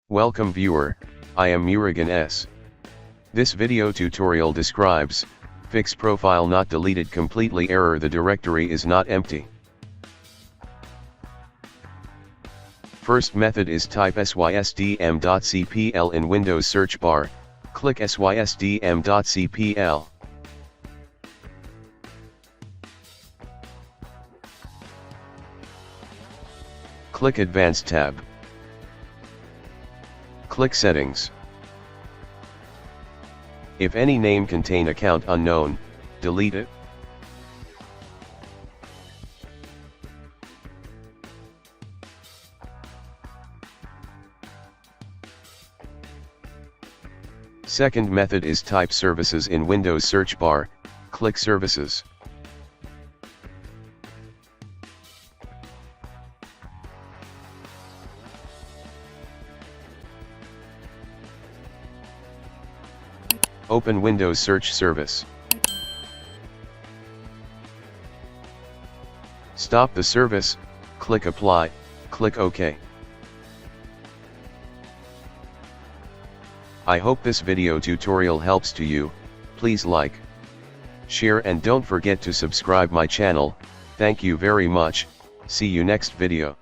Welcome viewer, I am Murugan S. This video tutorial describes, fix profile not deleted completely error the directory is not empty. First method is type sysdm.cpl in Windows search bar, click sysdm.cpl. Click Advanced tab. Click Settings. If any name contain account unknown, delete it. Second method is type services in Windows search bar, click Services. Open Windows Search Service. Stop the service, click Apply, click OK. I hope this video tutorial helps to you. Please like, share and don't forget to subscribe my channel. Thank you very much. See you next video.